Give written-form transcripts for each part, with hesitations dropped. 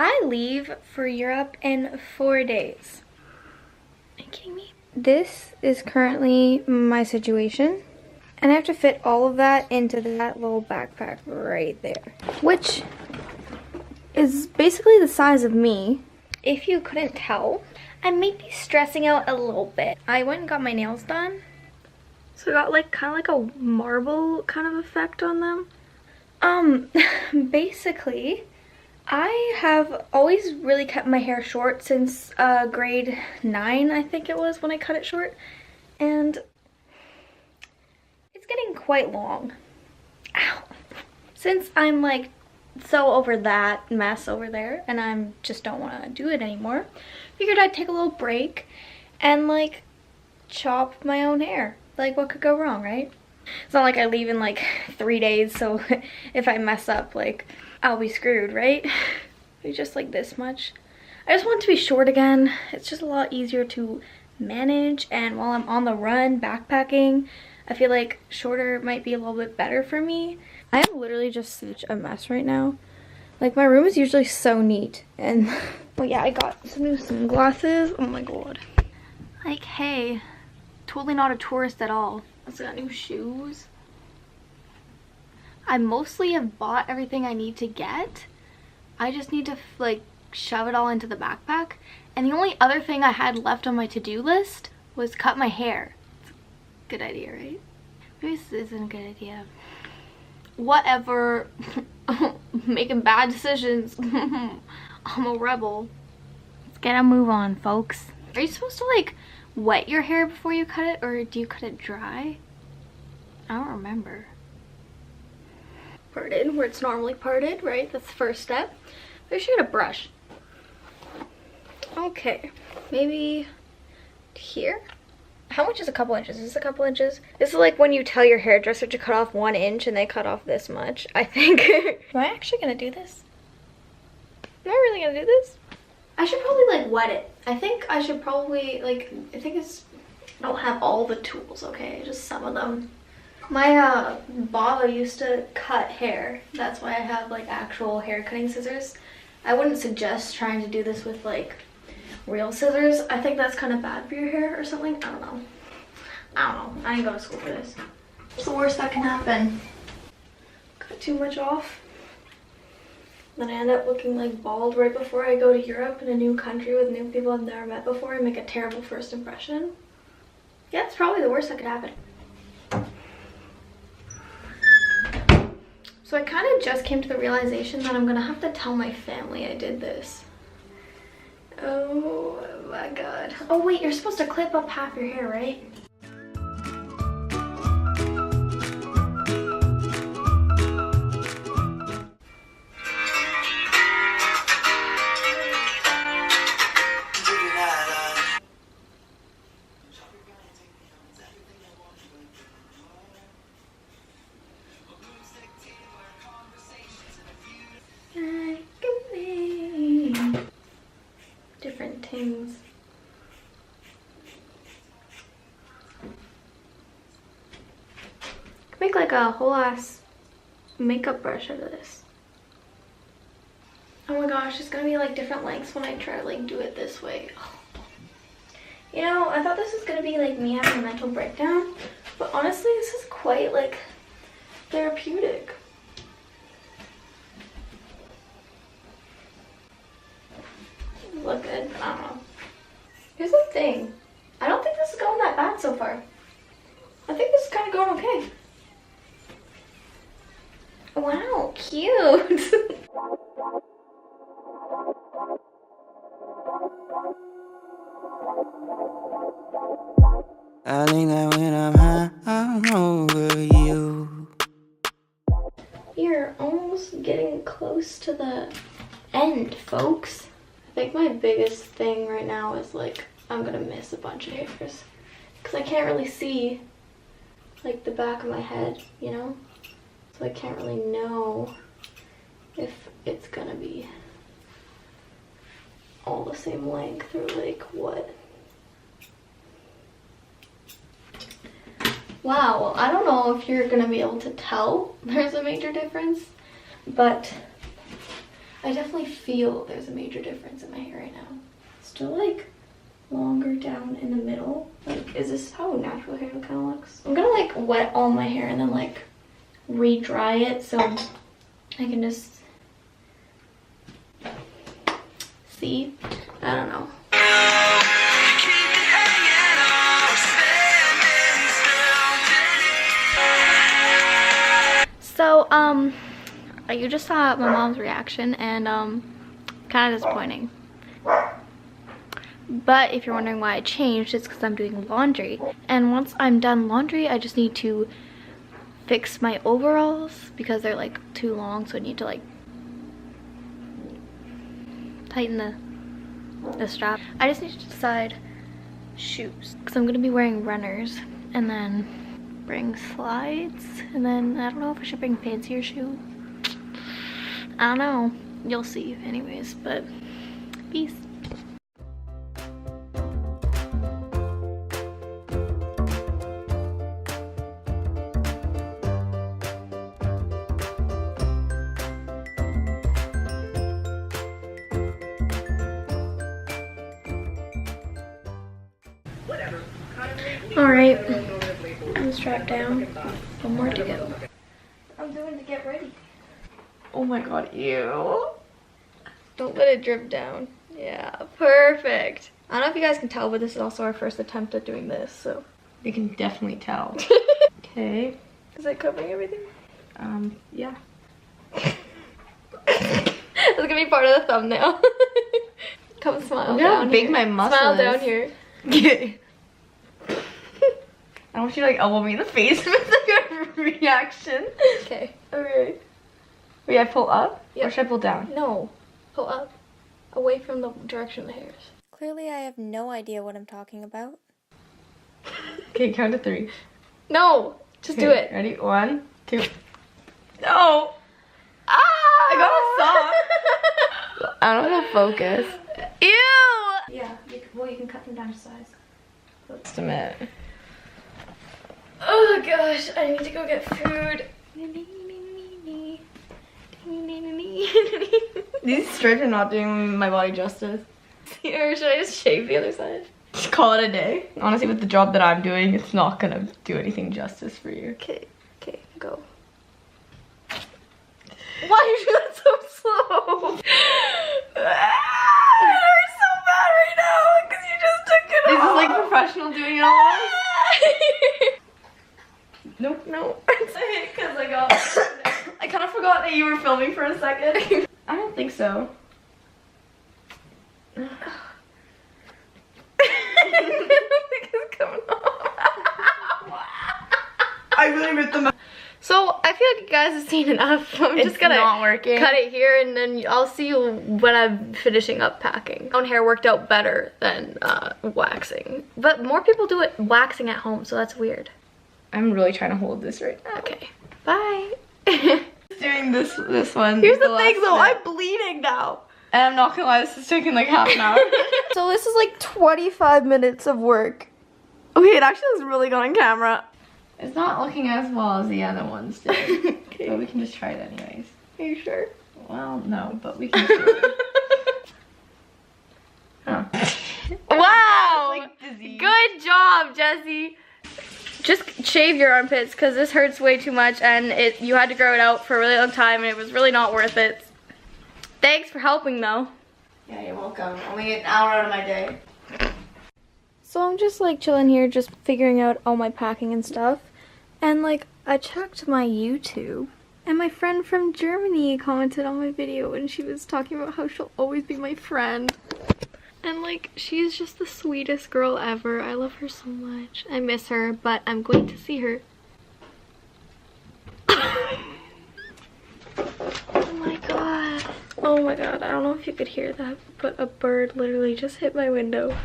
I leave for Europe in 4 days. Are you kidding me? This is currently my situation. And I have to fit all of that into that little backpack right there. Which is basically the size of me. If you couldn't tell, I may be stressing out a little bit. I went and got my nails done. So I got like kind of like a marble kind of effect on them. Basically, I have always really kept my hair short since grade 9, I think it was, when I cut it short. And it's getting quite long. Ow. Since I'm like so over that mess over there and I just don't want to do it anymore, figured I'd take a little break and like chop my own hair. Like, what could go wrong, right? It's not like I leave in like 3 days, so if I mess up, like, I'll be screwed, right? It's just like this much. I just want it to be short again. It's just a lot easier to manage, and while I'm on the run backpacking, I feel like shorter might be a little bit better for me. I am literally just such a mess right now. Like, my room is usually so neat, and well, yeah, I got some new sunglasses. Oh my god. Like, hey, totally not a tourist at all. I got new shoes. I mostly have bought everything I need to get. I just need to like shove it all into the backpack. And the only other thing I had left on my to-do list was cut my hair. It's a good idea, right? Maybe this isn't a good idea. Whatever. Making bad decisions. I'm a rebel. Let's get a move on, folks. Are you supposed to like wet your hair before you cut it, or do you cut it dry? I don't remember. Parted where it's normally parted, right? That's the first step. I should get a brush. Okay, maybe here. How much is a couple inches? Is this a couple inches? This is like when you tell your hairdresser to cut off 1 inch and they cut off this much, I think. Am I actually gonna do this? Am I really gonna do this? I should probably like wet it. I think I should probably like, I don't have all the tools, okay? Just some of them. My Baba used to cut hair. That's why I have like actual hair cutting scissors. I wouldn't suggest trying to do this with like real scissors. I think that's kind of bad for your hair or something. I don't know. I didn't go to school for this. What's the worst that can happen? Cut too much off. Then I end up looking like bald right before I go to Europe in a new country with new people I've never met before and make a terrible first impression. Yeah, it's probably the worst that could happen. So I kind of just came to the realization that I'm gonna have to tell my family I did this. Oh my god. Oh wait, you're supposed to clip up half your hair, right? Different things. Make like a whole ass makeup brush out of this. Oh my gosh, it's gonna be like different lengths when I try to like do it this way. Oh. You know, I thought this was gonna be like me having a mental breakdown, but honestly this is quite like therapeutic. Look good. I don't know. Here's the thing. I don't think this is going that bad so far. I think this is kind of going okay. Wow, cute. I think that when I'm high, I'm over you. You're almost getting close to the end, folks. I think my biggest thing right now is like I'm gonna miss a bunch of hairs because I can't really see like the back of my head, you know, so I can't really know if it's gonna be all the same length or like what. Wow, well, I don't know if you're gonna be able to tell there's a major difference, but I definitely feel there's a major difference in my hair right now. Still like longer down in the middle. Like, is this how natural hair kind of looks? I'm gonna like wet all my hair and then like re-dry it so I can just see. I don't know. So, you just saw my mom's reaction and, kind of disappointing. But if you're wondering why I changed, it's because I'm doing laundry. And once I'm done laundry, I just need to fix my overalls because they're like too long, so I need to like tighten the strap. I just need to decide shoes because I'm gonna be wearing runners and then bring slides, and then I don't know if I should bring fancier shoe. I don't know. You'll see anyways, but peace. Alright, I'm strapped down. One more to go. I'm doing to get ready. Oh my god, ew. Don't let it drip down. Yeah, perfect. I don't know if you guys can tell, but this is also our first attempt at doing this, so. You can definitely tell. Okay. Is that covering everything? Yeah. That's gonna be part of the thumbnail. Come smile Look how down big here. my muscle Smile is. down here. Okay. I want you to like elbow me in the face with like a reaction. Okay. Okay. Wait, I pull up? Yep. Or should I pull down? No. Pull up. Away from the direction of the hairs. Clearly, I have no idea what I'm talking about. Okay, count to 3. No! Just do Okay, it. Ready? 1, 2. No! Ah! I got a sock. I don't know how to focus. Ew! Yeah, you can cut them down to size. Just a minute. Oh gosh, I need to go get food. These stripes are not doing my body justice. Or should I just shave the other side? Just call it a day. Honestly, with the job that I'm doing, it's not gonna do anything justice for you. Okay, go. Why are you doing so slow? It hurts so bad right now because you just took it This off. is like professional doing it all. Nope. No, it's because I got. I kind of forgot that you were filming for a second. I don't think so. I don't think it's coming off. I really ripped them out. So I feel like you guys have seen enough. I'm just gonna not working. cut it here, and then I'll see you when I'm finishing up packing. My own hair worked out better than waxing, but more people do it waxing at home, so that's weird. I'm really trying to hold this right now. Okay, bye. Doing this one. Here's the last thing though, bit. I'm bleeding now. And I'm not gonna lie, this is taking like half an hour. So this is like 25 minutes of work. Okay, it actually looks really good on camera. It's not looking as well as the other ones did. Okay. But we can just try it anyways. Are you sure? Well, no, but we can do it. Huh. Wow! Like dizzy. Good job, Jessie. Just shave your armpits because this hurts way too much, and you had to grow it out for a really long time, and it was really not worth it. Thanks for helping though. Yeah, you're welcome. Only an hour out of my day. So I'm just like chilling here, just figuring out all my packing and stuff. And like I checked my YouTube, and my friend from Germany commented on my video, and she was talking about how she'll always be my friend. And like, she's just the sweetest girl ever. I love her so much. I miss her, but I'm going to see her. Oh my god. Oh my god, I don't know if you could hear that, but a bird literally just hit my window.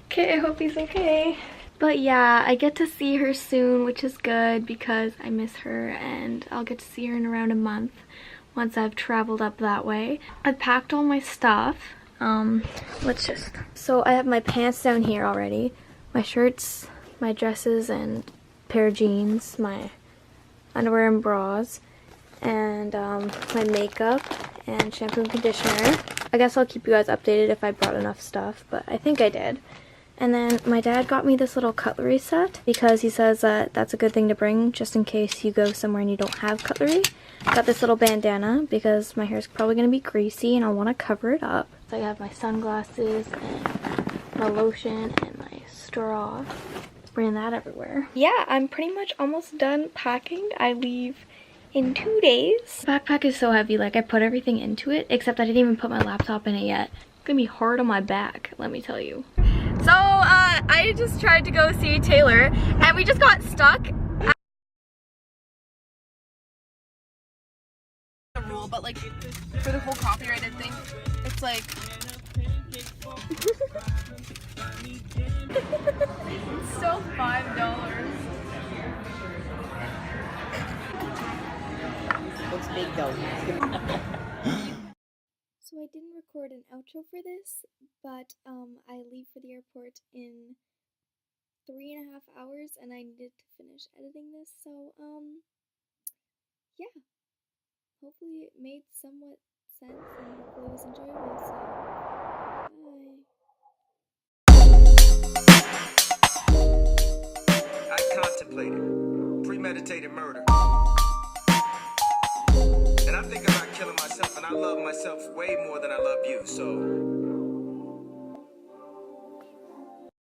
Okay, I hope he's okay. But yeah, I get to see her soon, which is good because I miss her, and I'll get to see her in around a month once I've traveled up that way. I've packed all my stuff. So I have my pants down here already, my shirts, my dresses, and pair of jeans, my underwear and bras. and my makeup and shampoo and conditioner. I guess I'll keep you guys updated if I brought enough stuff, but I think I did. And then my dad got me this little cutlery set because he says that that's a good thing to bring just in case you go somewhere and you don't have cutlery. Got this little bandana because my hair is probably going to be greasy and I want to cover it up. So I have my sunglasses and my lotion and my straw. Bringing that everywhere. Yeah, I'm pretty much almost done packing. I leave in 2 days. The backpack is so heavy, like I put everything into it, except I didn't even put my laptop in it yet. It's gonna be hard on my back, let me tell you. So, I just tried to go see Taylor, and we just got stuck. The rule, but like for the whole copyrighted thing, it's like it's still $5. Looks big though. So I didn't record an outro for this, but I leave for the airport in 3.5 hours and I needed to finish editing this, so yeah. Hopefully it made somewhat sense and hopefully it was enjoyable, so bye. I contemplated premeditated murder. And I'm thinking about killing myself, and I love myself way more than I love you, so